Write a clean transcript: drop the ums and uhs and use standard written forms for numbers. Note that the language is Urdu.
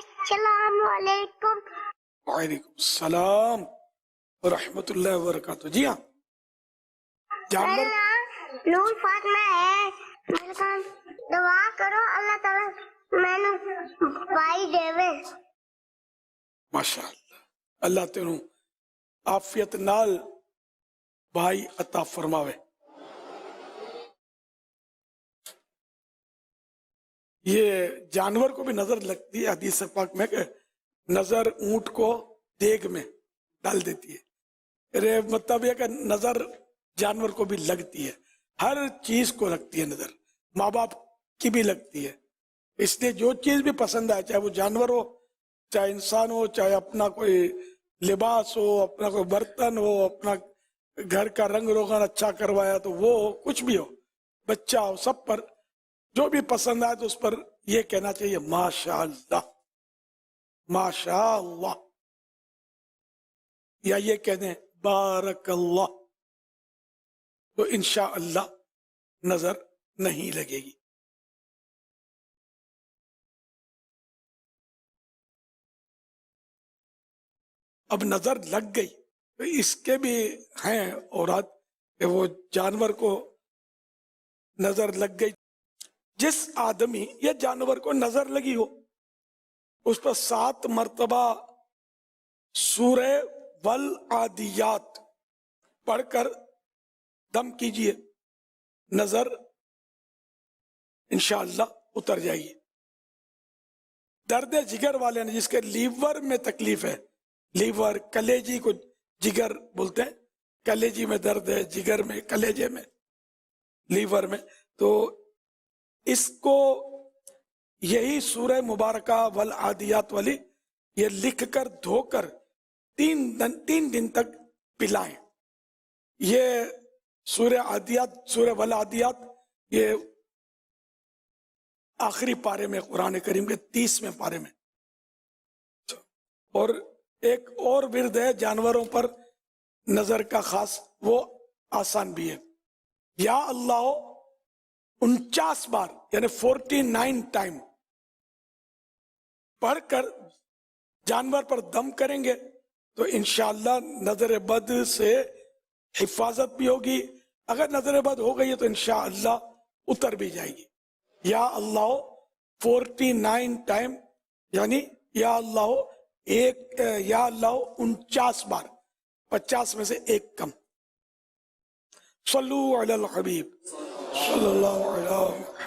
السلام علیکم۔ وعلیکم السلام ورحمۃ اللہ وبرکاتہ۔ جی ہاں، جانور نور فاطمہ ہے، میرے کام دعا کرو اللہ تعالیٰ میں نے بھائی دیوے۔ ماشاء اللہ، اللہ تینوں عافیت نال بھائی عطا فرماوے۔ یہ جانور کو بھی نظر لگتی ہے، حدیث پاک میں کہ نظر اونٹ کو دیگ میں ڈال دیتی ہے۔ مطلب یہ کہ نظر جانور کو بھی لگتی ہے، ہر چیز کو لگتی ہے نظر، ماں باپ کی بھی لگتی ہے۔ اس لیے جو چیز بھی پسند آئے، چاہے وہ جانور ہو، چاہے انسان ہو، چاہے اپنا کوئی لباس ہو، اپنا کوئی برتن ہو، اپنا گھر کا رنگ روغن اچھا کروایا تو وہ ہو، کچھ بھی ہو، بچہ ہو، سب پر جو بھی پسند آئے تو اس پر یہ کہنا چاہیے ماشاء اللہ، ماشاء اللہ، یا یہ کہہ دیں بارک اللہ، تو انشاءاللہ نظر نہیں لگے گی۔ اب نظر لگ گئی تو اس کے بھی ہیں اورات کہ وہ جانور کو نظر لگ گئی، جس آدمی یا جانور کو نظر لگی ہو اس پر 7 مرتبہ سورہ والعادیات پڑھ کر دم کیجئے، نظر انشاءاللہ اتر جائے گی۔ درد جگر والے نے، جس کے لیور میں تکلیف ہے، لیور کلیجی کو جگر بولتے ہیں، کلیجی میں درد ہے، جگر میں، کلیجے میں، لیور میں، تو اس کو یہی سورہ مبارکہ والعادیات والی یہ لکھ کر دھو کر 3 دن تک پلائیں۔ یہ سورہ عادیات، سورہ والعادیات، یہ آخری پارے میں قرآن کریم کے 30ویں پارے میں۔ اور ایک اور ورد ہے جانوروں پر نظر کا خاص، وہ آسان بھی ہے، یا اللہ 49 بار یعنی 49 ٹائم پڑھ کر جانور پر دم کریں گے تو انشاءاللہ نظر بد سے حفاظت بھی ہوگی، اگر نظر بد ہو گئی ہے تو انشاءاللہ اتر بھی جائے گی۔ یا اللہ 49 ٹائم یعنی یا اللہ یا اللہ 49 بار، 50 میں سے ایک کم۔ صلو علی الحبیب صلی اللہ علیہ وسلم۔